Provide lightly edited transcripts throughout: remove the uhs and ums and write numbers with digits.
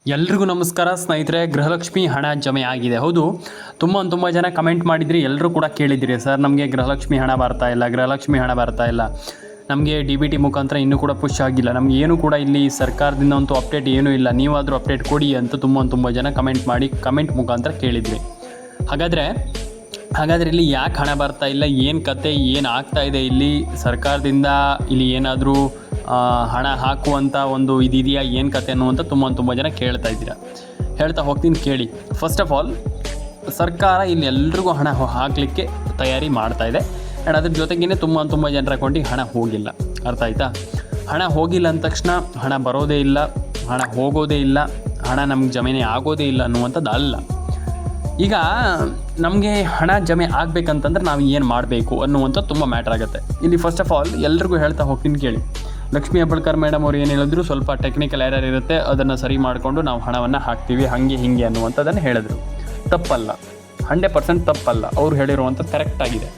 ಎಲ್ರಿಗೂ ನಮಸ್ಕಾರ ಸ್ನೇಹಿತರೆ. ಗೃಹಲಕ್ಷ್ಮಿ ಹಣ ಜಮೆ ಆಗಿದೆ. ಹೌದು, ತುಂಬ ಜನ ಕಮೆಂಟ್ ಮಾಡಿದ್ರಿ, ಎಲ್ಲರೂ ಕೂಡ ಕೇಳಿದಿರಿ, ಸರ್ ನಮಗೆ ಗೃಹಲಕ್ಷ್ಮಿ ಹಣ ಬರ್ತಾ ಇಲ್ಲ, ಗೃಹಲಕ್ಷ್ಮಿ ಹಣ ಬರ್ತಾ ಇಲ್ಲ, ನಮಗೆ DBT ಮುಖಾಂತರ ಇನ್ನೂ ಕೂಡ ಪುಷ್ ಆಗಿಲ್ಲ, ನಮ್ಗೆ ಏನೂ ಕೂಡ ಇಲ್ಲಿ ಸರ್ಕಾರದಿಂದ ಅಂತೂ ಅಪ್ಡೇಟ್ ಏನೂ ಇಲ್ಲ, ನೀವಾದರೂ ಅಪ್ಡೇಟ್ ಕೊಡಿ ಅಂತ ತುಂಬ ಜನ ಕಮೆಂಟ್ ಮುಖಾಂತರ ಕೇಳಿದ್ರಿ. ಹಾಗಾದರೆ ಇಲ್ಲಿ ಯಾಕೆ ಹಣ ಬರ್ತಾ ಇಲ್ಲ, ಏನು ಕತೆ, ಏನು ಆಗ್ತಾ ಇದೆ ಇಲ್ಲಿ ಸರ್ಕಾರದಿಂದ, ಇಲ್ಲಿ ಏನಾದರೂ ಹಣ ಹಾಕುವಂಥ ಒಂದು ಇದೆಯಾ, ಏನು ಕತೆ ಅನ್ನುವಂಥ ತುಂಬ ಜನ ಹೇಳ್ತಾ ಹೋಗ್ತೀನಿ, ಕೇಳಿ. ಫಸ್ಟ್ ಆಫ್ ಆಲ್, ಸರ್ಕಾರ ಇಲ್ಲಿ ಎಲ್ರಿಗೂ ಹಣ ಹಾಕಲಿಕ್ಕೆ ತಯಾರಿ ಮಾಡ್ತಾ ಇದೆ. ಆ್ಯಂಡ್ ಅದ್ರ ಜೊತೆಗೇ ತುಂಬ ಜನರ ಅಕೌಂಟಿಗೆ ಹಣ ಹೋಗಿಲ್ಲ. ಅರ್ಥ ಆಯ್ತಾ? ಹಣ ಹೋಗಿಲ್ಲ ಅಂದ ತಕ್ಷಣ ಹಣ ಬರೋದೇ ಇಲ್ಲ, ಹಣ ಹೋಗೋದೇ ಇಲ್ಲ, ಹಣ ನಮ್ಗೆ ಜಮೆನೇ ಆಗೋದೇ ಇಲ್ಲ ಅನ್ನುವಂಥದ್ದು ಅಲ್ಲ. ಈಗ ನಮಗೆ ಹಣ ಜಮೆ ಆಗಬೇಕಂತಂದ್ರೆ ನಾವು ಏನು ಮಾಡಬೇಕು ಅನ್ನುವಂಥದ್ದು ತುಂಬ ಮ್ಯಾಟ್ರ್ ಆಗುತ್ತೆ. ಇಲ್ಲಿ ಫಸ್ಟ್ ಆಫ್ ಆಲ್ ಎಲ್ರಿಗೂ ಹೇಳ್ತಾ ಹೋಗ್ತೀನಿ, ಕೇಳಿ. ಲಕ್ಷ್ಮೀ ಹೆಬ್ಬಾಳ್ಕರ್ ಮೇಡಮ್ ಅವ್ರು ಏನು ಹೇಳಿದ್ರು, ಸ್ವಲ್ಪ ಟೆಕ್ನಿಕಲ್ ಎರರ್ ಇರುತ್ತೆ, ಅದನ್ನು ಸರಿ ಮಾಡಿಕೊಂಡು ನಾವು ಹಣವನ್ನು ಹಾಕ್ತೀವಿ, ಹಿಂಗೆ ಅನ್ನುವಂಥದ್ದನ್ನು ಹೇಳಿದ್ರು. ತಪ್ಪಲ್ಲ, 100% ತಪ್ಪಲ್ಲ, ಅವ್ರು ಹೇಳಿರುವಂಥದ್ದು ಕರೆಕ್ಟಾಗಿದೆ.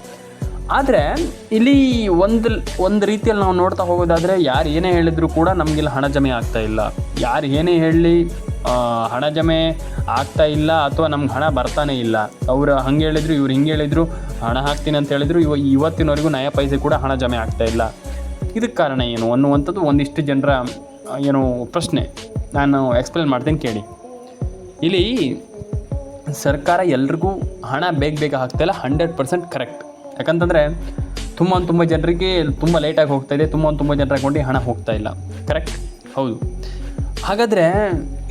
ಆದರೆ ಇಲ್ಲಿ ಒಂದು ರೀತಿಯಲ್ಲಿ ನಾವು ನೋಡ್ತಾ ಹೋಗೋದಾದರೆ, ಯಾರು ಏನೇ ಹೇಳಿದ್ರು ಕೂಡ ನಮಗಿಲ್ಲಿ ಹಣ ಜಮೆ ಆಗ್ತಾ ಇಲ್ಲ. ಯಾರು ಏನೇ ಹೇಳಲಿ ಹಣ ಜಮೆ ಆಗ್ತಾ ಇಲ್ಲ, ಅಥವಾ ನಮ್ಗೆ ಹಣ ಬರ್ತಾನೆ ಇಲ್ಲ. ಅವ್ರು ಹಂಗೆ ಹೇಳಿದ್ರು, ಇವ್ರು ಹಿಂಗೆ ಹೇಳಿದ್ರು, ಹಣ ಹಾಕ್ತೀನಿ ಅಂತ ಹೇಳಿದ್ರು, ಇವತ್ತಿನವರೆಗೂ ನಯ ಪೈಸೆ ಕೂಡ ಹಣ ಜಮೆ ಆಗ್ತಾ ಇಲ್ಲ. ಇದಕ್ಕೆ ಕಾರಣ ಏನು ಅನ್ನುವಂಥದ್ದು ಒಂದಿಷ್ಟು ಜನರ ಪ್ರಶ್ನೆ. ನಾನು ಎಕ್ಸ್ಪ್ಲೇನ್ ಮಾಡ್ತೀನಿ, ಕೇಳಿ. ಇಲ್ಲಿ ಸರ್ಕಾರ ಎಲ್ರಿಗೂ ಹಣ ಬೇಗ ಹಾಕ್ತಾಯಿಲ್ಲ, 100% ಕರೆಕ್ಟ್. ಯಾಕಂತಂದರೆ ತುಂಬ ಜನರಿಗೆ ತುಂಬ ಲೇಟಾಗಿ ಹೋಗ್ತಾಯಿದೆ, ತುಂಬ ಜನರ ಅಕೌಂಟಿಗೆ ಹಣ ಹೋಗ್ತಾ ಇಲ್ಲ. ಕರೆಕ್ಟ್, ಹೌದು. ಹಾಗಾದರೆ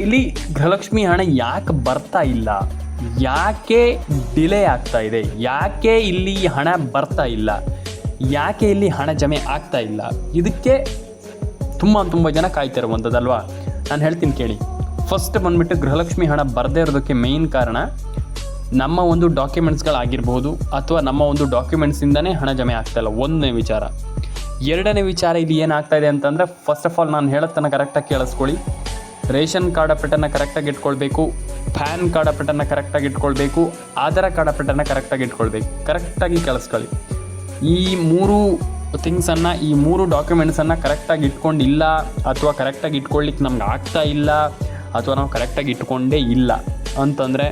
ಇಲ್ಲಿ ಗೃಹಲಕ್ಷ್ಮಿ ಹಣ ಯಾಕೆ ಬರ್ತಾ ಇಲ್ಲ, ಯಾಕೆ ಡಿಲೇ ಆಗ್ತಾ ಇದೆ, ಯಾಕೆ ಇಲ್ಲಿ ಹಣ ಬರ್ತಾ ಇಲ್ಲ, ಯಾಕೆ ಇಲ್ಲಿ ಹಣ ಜಮೆ ಆಗ್ತಾ ಇಲ್ಲ, ಇದಕ್ಕೆ ತುಂಬ ಜನ ಕಾಯ್ತಿರುವಂಥದ್ದಲ್ವಾ. ನಾನು ಹೇಳ್ತೀನಿ, ಕೇಳಿ. ಫಸ್ಟ್ ಬಂದುಬಿಟ್ಟು ಗೃಹಲಕ್ಷ್ಮಿ ಹಣ ಬರದೇ ಇರೋದಕ್ಕೆ ಮೇಯ್ನ್ ಕಾರಣ ನಮ್ಮ ಒಂದು ಡಾಕ್ಯುಮೆಂಟ್ಸ್ಗಳಾಗಿರ್ಬೋದು, ಅಥವಾ ನಮ್ಮ ಒಂದು ಡಾಕ್ಯುಮೆಂಟ್ಸಿಂದನೇ ಹಣ ಜಮೆ ಆಗ್ತಾಯಿಲ್ಲ, ಒಂದನೇ ವಿಚಾರ. ಎರಡನೇ ವಿಚಾರ, ಇಲ್ಲಿ ಏನಾಗ್ತಾ ಇದೆ ಅಂತಂದರೆ, ಫಸ್ಟ್ ಆಫ್ ಆಲ್ ನಾನು ಹೇಳೋದನ್ನು ಕರೆಕ್ಟಾಗಿ ಕೇಳಿಸ್ಕೊಳ್ಳಿ. ರೇಷನ್ ಕಾರ್ಡ್ ಅಪ್ಡೇಟನ್ನು ಕರೆಕ್ಟಾಗಿ ಇಟ್ಕೊಳ್ಬೇಕು, ಪ್ಯಾನ್ ಕಾರ್ಡ್ ಅಪ್ಡೇಟನ್ನು ಕರೆಕ್ಟಾಗಿ ಇಟ್ಕೊಳ್ಬೇಕು, ಆಧಾರ್ ಕಾರ್ಡ್ ಅಪ್ಡೇಟನ್ನು ಕರೆಕ್ಟಾಗಿ ಇಟ್ಕೊಳ್ಬೇಕು. ಕರೆಕ್ಟಾಗಿ ಕೇಳಿಸ್ಕೊಳ್ಳಿ. ಈ ಮೂರು ಥಿಂಗ್ಸನ್ನು, ಈ ಮೂರು ಡಾಕ್ಯುಮೆಂಟ್ಸನ್ನು ಕರೆಕ್ಟಾಗಿ ಇಟ್ಕೊಂಡಿಲ್ಲ, ಅಥವಾ ಕರೆಕ್ಟಾಗಿ ಇಟ್ಕೊಳ್ಳಿಕ್ಕೆ ನಮ್ಗೆ ಆಗ್ತಾ ಇಲ್ಲ, ಅಥವಾ ನಾವು ಕರೆಕ್ಟಾಗಿ ಇಟ್ಕೊಂಡೇ ಇಲ್ಲ ಅಂತಂದರೆ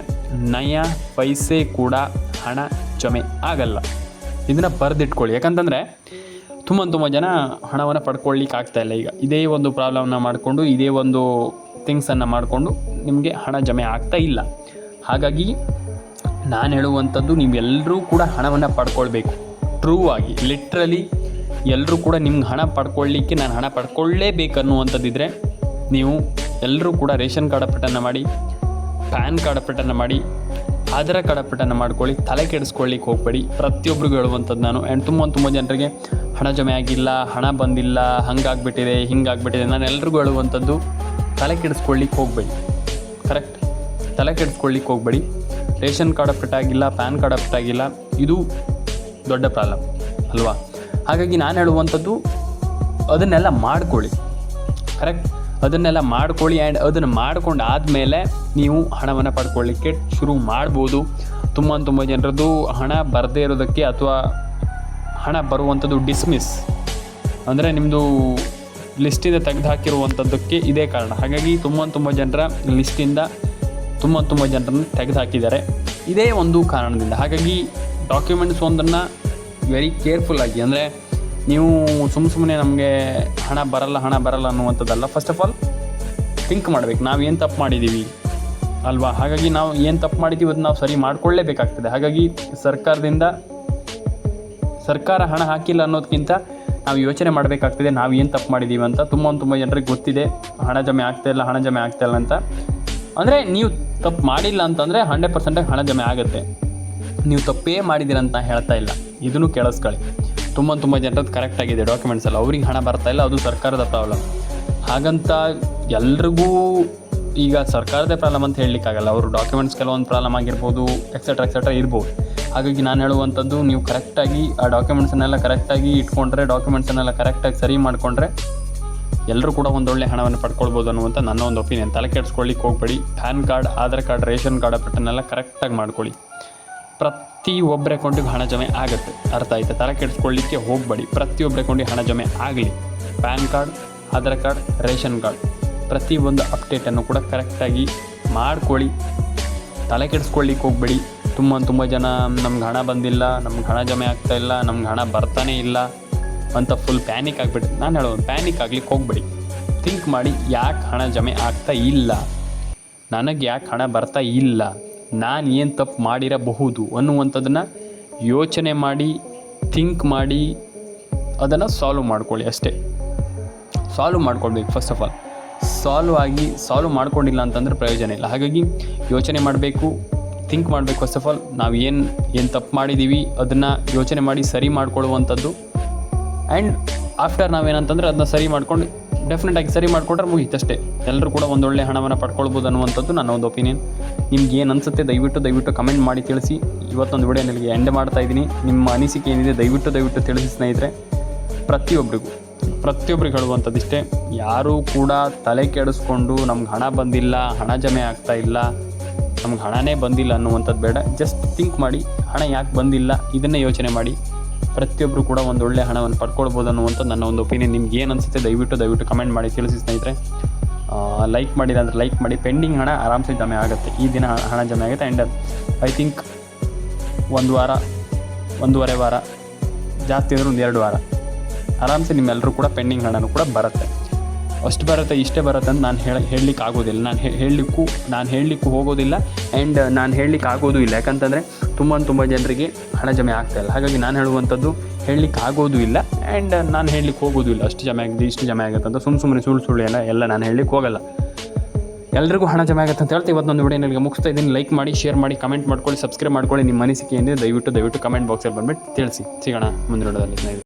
ನಯ ಪೈಸೆ ಕೂಡ ಹಣ ಜಮೆ ಆಗಲ್ಲ. ಇದನ್ನು ಬರೆದಿಟ್ಕೊಳ್ಳಿ. ಯಾಕಂತಂದರೆ ತುಂಬ ಜನ ಹಣವನ್ನು ಪಡ್ಕೊಳ್ಳಿಕ್ಕೆ ಆಗ್ತಾಯಿಲ್ಲ. ಈಗ ಇದೇ ಒಂದು ಪ್ರಾಬ್ಲಮ್ನ ಮಾಡಿಕೊಂಡು, ಇದೇ ಒಂದು ಥಿಂಗ್ಸನ್ನು ಮಾಡಿಕೊಂಡು ನಿಮಗೆ ಹಣ ಜಮೆ ಆಗ್ತಾ ಇಲ್ಲ. ಹಾಗಾಗಿ ನಾನು ಹೇಳುವಂಥದ್ದು, ನೀವೆಲ್ಲರೂ ಕೂಡ ಹಣವನ್ನು ಪಡ್ಕೊಳ್ಬೇಕು. ಟ್ರೂ ಆಗಿ, ಲಿಟ್ರಲಿ ಎಲ್ಲರೂ ಕೂಡ ನಿಮ್ಗೆ ಹಣ ಪಡ್ಕೊಳ್ಳಿಕ್ಕೆ, ನಾನು ಹಣ ಪಡ್ಕೊಳ್ಳೇಬೇಕನ್ನುವಂಥದ್ದಿದ್ರೆ ನೀವು ಎಲ್ಲರೂ ಕೂಡ ರೇಷನ್ ಕಾರ್ಡ್ ಅಪ್ಡೇಟನ್ನು ಮಾಡಿ, ಪ್ಯಾನ್ ಕಾರ್ಡ್ ಅಪ್ಡೇಟನ್ನು ಮಾಡಿ, ಆಧಾರ್ ಕಾರ್ಡ್ ಅಪ್ಡೇಟನ್ನು ಮಾಡ್ಕೊಳ್ಳಿ. ತಲೆ ಕೆಡಿಸ್ಕೊಳ್ಳಿಕ್ಕೆ ಹೋಗಬೇಡಿ. ಪ್ರತಿಯೊಬ್ಬರಿಗೂ ಹೇಳುವಂಥದ್ದು ನಾನು. ಆ್ಯಂಡ್ ತುಂಬ ಜನರಿಗೆ ಹಣ ಜಮೆ ಆಗಿಲ್ಲ, ಹಣ ಬಂದಿಲ್ಲ, ಹಿಂಗಾಗ್ಬಿಟ್ಟಿದೆ. ನಾನು ಎಲ್ರಿಗೂ ಹೇಳುವಂಥದ್ದು, ತಲೆ ಕೆಡಿಸ್ಕೊಳ್ಳಿಕ್ಕೆ ಹೋಗಬೇಡಿ. ಕರೆಕ್ಟ್, ತಲೆ ಕೆಡಿಸ್ಕೊಳ್ಳಿಕ್ಕೆ ಹೋಗಬೇಡಿ. ರೇಷನ್ ಕಾರ್ಡ್ ಅಪ್ಡೇಟ್ ಆಗಿಲ್ಲ, ಪ್ಯಾನ್ ಕಾರ್ಡ್ ಅಪ್ಡೇಟ್ ಆಗಿಲ್ಲ, ಇದು ದೊಡ್ಡ ಪ್ರಾಬ್ಲಮ್ ಅಲ್ವಾ. ಹಾಗಾಗಿ ನಾನು ಹೇಳುವಂಥದ್ದು, ಅದನ್ನೆಲ್ಲ ಮಾಡ್ಕೊಳ್ಳಿ. ಕರೆಕ್ಟ್, ಅದನ್ನೆಲ್ಲ ಮಾಡ್ಕೊಳ್ಳಿ. ಆ್ಯಂಡ್ ಅದನ್ನು ಮಾಡ್ಕೊಂಡು ಆದಮೇಲೆ ನೀವು ಹಣವನ್ನು ಪಡ್ಕೊಳ್ಳಿಕ್ಕೆ ಶುರು ಮಾಡ್ಬೋದು. ತುಂಬ ಜನರದ್ದು ಹಣ ಬರದೇ ಇರೋದಕ್ಕೆ, ಅಥವಾ ಹಣ ಬರುವಂಥದ್ದು ಡಿಸ್ಮಿಸ್ ಅಂದರೆ ನಿಮ್ಮದು ಲಿಸ್ಟಿಂದ ತೆಗೆದು ಹಾಕಿರುವಂಥದ್ದಕ್ಕೆ ಇದೇ ಕಾರಣ. ಹಾಗಾಗಿ ತುಂಬ ಜನರ ಲಿಸ್ಟಿಂದ ತುಂಬ ಜನರನ್ನು ತೆಗೆದು ಹಾಕಿದ್ದಾರೆ, ಇದೇ ಒಂದು ಕಾರಣದಿಂದ. ಹಾಗಾಗಿ ಡಾಕ್ಯುಮೆಂಟ್ಸ್ ಒಂದನ್ನು ವೆರಿ ಕೇರ್ಫುಲ್ಲಾಗಿ, ಅಂದರೆ ನೀವು ಸುಮ್ಮನೆ ನಮಗೆ ಹಣ ಬರಲ್ಲ ಅನ್ನುವಂಥದ್ದಲ್ಲ. ಫಸ್ಟ್ ಆಫ್ ಆಲ್ ಥಿಂಕ್ ಮಾಡಬೇಕು, ನಾವು ಏನು ತಪ್ಪು ಮಾಡಿದ್ದೀವಿ ಅಲ್ವಾ. ಹಾಗಾಗಿ ನಾವು ಏನು ತಪ್ಪು ಮಾಡಿದ್ದೀವಿ ಅದನ್ನು ನಾವು ಸರಿ ಮಾಡಿಕೊಳ್ಳೇಬೇಕಾಗ್ತದೆ. ಹಾಗಾಗಿ ಸರ್ಕಾರ ಹಣ ಹಾಕಿಲ್ಲ ಅನ್ನೋದಕ್ಕಿಂತ ನಾವು ಯೋಚನೆ ಮಾಡಬೇಕಾಗ್ತದೆ, ನಾವು ಏನು ತಪ್ಪು ಮಾಡಿದ್ದೀವಿ ಅಂತ. ತುಂಬ ಜನರಿಗೆ ಗೊತ್ತಿದೆ ಹಣ ಜಮೆ ಆಗ್ತಾಯಿಲ್ಲ ಅಂತ. ಅಂದರೆ ನೀವು ತಪ್ಪು ಮಾಡಿಲ್ಲ ಅಂತಂದರೆ 100% ಹಣ ಜಮೆ ಆಗುತ್ತೆ. ನೀವು ತಪ್ಪೇ ಮಾಡಿದ್ದೀರಂತ ಹೇಳ್ತಾ ಇಲ್ಲ, ಇದನ್ನು ಕೇಳಿಸ್ಕೊಳ್ಳಿ. ತುಂಬ ಜನರದ್ದು ಕರೆಕ್ಟಾಗಿದೆ ಡಾಕ್ಯುಮೆಂಟ್ಸ್ ಎಲ್ಲ, ಅವ್ರಿಗೆ ಹಣ ಬರ್ತಾಯಿಲ್ಲ, ಅದು ಸರ್ಕಾರದ ಪ್ರಾಬ್ಲಮ್. ಹಾಗಂತ ಎಲ್ರಿಗೂ ಈಗ ಸರ್ಕಾರದೇ ಪ್ರಾಬ್ಲಮ್ ಅಂತ ಹೇಳಲಿಕ್ಕಾಗಲ್ಲ. ಅವರು ಡಾಕ್ಯುಮೆಂಟ್ಸ್ ಕೆಲವೊಂದು ಪ್ರಾಬ್ಲಮ್ ಆಗಿರ್ಬೋದು, ಎಕ್ಸೆಟ್ರಾ ಇರ್ಬೋದು. ಹಾಗಾಗಿ ನಾನು ಹೇಳುವಂಥದ್ದು, ನೀವು ಕರೆಕ್ಟಾಗಿ ಆ ಡಾಕ್ಯುಮೆಂಟ್ಸನ್ನೆಲ್ಲ ಕರೆಕ್ಟಾಗಿ ಇಟ್ಕೊಂಡ್ರೆ, ಡಾಕ್ಯುಮೆಂಟ್ಸನ್ನೆಲ್ಲ ಕರೆಕ್ಟಾಗಿ ಸರಿ ಮಾಡಿಕೊಂಡ್ರೆ ಎಲ್ಲರೂ ಕೂಡ ಒಂದೊಳ್ಳೆ ಹಣವನ್ನು ಪಡ್ಕೊಳ್ಬೋದು ಅನ್ನುವಂಥ ನನ್ನ ಒಂದು ಒಪಿನಿಯನ್. ತಲೆ ಕೆಡಿಸ್ಕೊಳ್ಳಿಕ್ಕೆ ಹೋಗಬೇಡಿ. PAN card, Aadhaar card, ration card ಅಪ್ಡೇಟನ್ನೆಲ್ಲ ಕರೆಕ್ಟಾಗಿ ಮಾಡ್ಕೊಳ್ಳಿ. ಪ್ರತಿಯೊಬ್ಬರ ಅಕೌಂಟಿಗೆ ಹಣ ಜಮೆ ಆಗುತ್ತೆ. ಅರ್ಥ ಆಯ್ತಾ? ತಲೆ ಕೆಡಿಸ್ಕೊಳ್ಳಿಕ್ಕೆ ಹೋಗಬೇಡಿ. ಪ್ರತಿಯೊಬ್ಬರ ಅಕೌಂಟಿಗೆ ಹಣ ಜಮೆ ಆಗಲಿ. PAN card, Aadhaar card, ration card ಪ್ರತಿಯೊಂದು ಅಪ್ಡೇಟನ್ನು ಕೂಡ ಕರೆಕ್ಟಾಗಿ ಮಾಡ್ಕೊಳ್ಳಿ. ತಲೆ ಕೆಡಿಸ್ಕೊಳ್ಳಿಕ್ಕೆ ಹೋಗಬೇಡಿ. ತುಂಬ ಜನ ನಮ್ಗೆ ಹಣ ಬಂದಿಲ್ಲ, ನಮ್ಗೆ ಹಣ ಜಮೆ ಆಗ್ತಾಯಿಲ್ಲ, ನಮ್ಗೆ ಹಣ ಬರ್ತಾನೇ ಇಲ್ಲ ಅಂತ ಫುಲ್ ಪ್ಯಾನಿಕ್ ಆಗಿಬಿಟ್ಟು. ನಾನು ಹೇಳೋದು ಪ್ಯಾನಿಕ್ ಆಗ್ಲಿಕ್ಕೆ ಹೋಗಬೇಡಿ. ಥಿಂಕ್ ಮಾಡಿ, ಯಾಕೆ ಹಣ ಜಮೆ ಆಗ್ತಾ ಇಲ್ಲ, ನನಗೆ ಯಾಕೆ ಹಣ ಬರ್ತಾ ಇಲ್ಲ, ನಾನು ಏನು ತಪ್ಪು ಮಾಡಿರಬಹುದು ಅನ್ನುವಂಥದ್ದನ್ನು ಯೋಚನೆ ಮಾಡಿ, ಥಿಂಕ್ ಮಾಡಿ ಅದನ್ನು ಸಾಲ್ವ್ ಮಾಡ್ಕೊಳ್ಳಿ ಅಷ್ಟೇ. ಸಾಲ್ವ್ ಮಾಡ್ಕೊಳ್ಬೇಕು ಫಸ್ಟ್ ಆಫ್ ಆಲ್. ಸಾಲ್ವ್ ಮಾಡ್ಕೊಂಡಿಲ್ಲ ಅಂತಂದರೆ ಪ್ರಯೋಜನ ಇಲ್ಲ. ಹಾಗಾಗಿ ಯೋಚನೆ ಮಾಡಬೇಕು, ಥಿಂಕ್ ಮಾಡಬೇಕು. ಫಸ್ಟ್ ಆಫ್ ಆಲ್ ನಾವು ಏನು ತಪ್ಪು ಮಾಡಿದ್ದೀವಿ ಅದನ್ನು ಯೋಚನೆ ಮಾಡಿ ಸರಿ ಮಾಡ್ಕೊಳ್ಳುವಂಥದ್ದು. ಆ್ಯಂಡ್ ಆಫ್ಟರ್ ನಾವೇನಂತಂದರೆ ಅದನ್ನ ಸರಿ ಮಾಡ್ಕೊಂಡು ಡೆಫಿನೆಟಾಗಿ ಸರಿ ಮಾಡಿಕೊಂಡ್ರೆ ಮುಗೀತಷ್ಟೇ. ಎಲ್ಲರೂ ಕೂಡ ಒಂದೊಳ್ಳೆ ಹಣವನ್ನು ಪಡ್ಕೊಳ್ಬೋದು ಅನ್ನುವಂಥದ್ದು ನನ್ನ ಒಂದು ಒಪಿನಿಯನ್. ನಿಮ್ಗೆ ಏನು ಅನಿಸುತ್ತೆ ದಯವಿಟ್ಟು ಕಮೆಂಟ್ ಮಾಡಿ ತಿಳಿಸಿ. ಇವತ್ತೊಂದು ವಿಡಿಯೋ ನಿಮಗೆ ಎಂಡ್ ಮಾಡ್ತಾಯಿದ್ದೀನಿ. ನಿಮ್ಮ ಅನಿಸಿಕೆ ಏನಿದೆ ದಯವಿಟ್ಟು ತಿಳಿಸಿ ಸ್ನೇಹಿತರೆ. ಪ್ರತಿಯೊಬ್ಬರಿಗೆ ಹೇಳುವಂಥದ್ದಿಷ್ಟೇ, ಯಾರೂ ಕೂಡ ತಲೆ ಕೆಡಿಸ್ಕೊಂಡು ನಮ್ಗೆ ಹಣ ಬಂದಿಲ್ಲ, ಹಣ ಜಮೆ ಆಗ್ತಾ ಇಲ್ಲ, ನಮ್ಗೆ ಹಣನೇ ಬಂದಿಲ್ಲ ಅನ್ನುವಂಥದ್ದು ಬೇಡ. ಜಸ್ಟ್ ಥಿಂಕ್ ಮಾಡಿ, ಹಣ ಯಾಕೆ ಬಂದಿಲ್ಲ ಇದನ್ನೇ ಯೋಚನೆ ಮಾಡಿ. ಪ್ರತಿಯೊಬ್ಬರು ಕೂಡ ಒಂದೊಳ್ಳೆ ಹಣವನ್ನು ಪಡ್ಕೊಳ್ಬೋದು ಅನ್ನುವಂಥದ್ದು ನನ್ನ ಒಂದು ಒಪಿನಿಯನ್. ನಿಮ್ಗೆ ಏನು ಅನಿಸುತ್ತೆ ದಯವಿಟ್ಟು ಕಮೆಂಟ್ ಮಾಡಿ ತಿಳಿಸಿ ಸ್ನೇಹಿತರೆ. ಲೈಕ್ ಮಾಡಿಲ್ಲ ಅಂದರೆ ಲೈಕ್ ಮಾಡಿ. ಪೆಂಡಿಂಗ್ ಹಣ ಆರಾಮ್ಸೆ ಜಮೆ ಆಗುತ್ತೆ. ಈ ದಿನ ಹಣ ಜಮೆ ಆಗುತ್ತೆ. ಆ್ಯಂಡ್ ಐ ಥಿಂಕ್ 1 ವಾರ 1.5 ವಾರ, ಜಾಸ್ತಿ ಅಂದರೆ 1-2 ವಾರ ಆರಾಮ್ಸೆ ನಿಮ್ಮೆಲ್ಲರೂ ಕೂಡ ಪೆಂಡಿಂಗ್ ಹಣನೂ ಕೂಡ ಬರುತ್ತೆ. ಅಷ್ಟು ಬರುತ್ತೆ, ಇಷ್ಟೇ ಬರುತ್ತೆ ಅಂತ ನಾನು ಹೇಳಲಿಕ್ಕೆ ಆಗೋದಿಲ್ಲ. ನಾನು ಹೇಳಲಿಕ್ಕೂ ಹೋಗೋದಿಲ್ಲ. ಆ್ಯಂಡ್ ನಾನು ಹೇಳಲಿಕ್ಕೆ ಆಗೋದು ಇಲ್ಲ. ಯಾಕಂತಂದರೆ ತುಂಬ ಜನರಿಗೆ ಹಣ ಜಮೆ ಆಗ್ತಾಯಿಲ್ಲ. ಹಾಗಾಗಿ ನಾನು ಹೇಳುವಂಥದ್ದು ಹೇಳಲಿಕ್ಕೆ ಆಗೋದು ಇಲ್ಲ. ಆ್ಯಂಡ್ ನಾನು ಹೇಳಲಿಕ್ಕೆ ಹೋಗೋದು ಇಲ್ಲ. ಅಷ್ಟು ಜಮೆ ಆಗಿದೆ, ಇಷ್ಟು ಜಮೆ ಆಗುತ್ತೆ ಅಂತ ಸುಮ್ಮನೆ ಸುಳ್ಳು ಎಲ್ಲ ನಾನು ಹೇಳಲಿಕ್ಕೆ ಹೋಗಲ್ಲ. ಎಲ್ರಿಗೂ ಹಣ ಜಮೆ ಆಗುತ್ತೆ ಅಂತ ಹೇಳ್ತಾ ಇವತ್ತೊಂದು ವಿಡಿಯೋ ನಿಮಗೆ ಮುಗಿಸ್ತಾ ಇದ್ದೀನಿ. ಲೈಕ್ ಮಾಡಿ, ಶೇರ್ ಮಾಡಿ, ಕಮೆಂಟ್ ಮಾಡ್ಕೊಳ್ಳಿ, ಸಬ್ಸ್ಕ್ರೈಬ್ ಮಾಡ್ಕೊಳ್ಳಿ. ನಿಮ್ಮ ಅನಿಸಿಕೆ ಏನಿದೆ ದಯವಿಟ್ಟು ಕಮೆಂಟ್ ಬಾಕ್ಸಲ್ಲಿ ಬಂದುಬಿಟ್ಟು ತಿಳಿಸಿ. ಸಿಗೋಣ ಮುಂದಿನ ವಿಡಿಯೋದಲ್ಲಿ.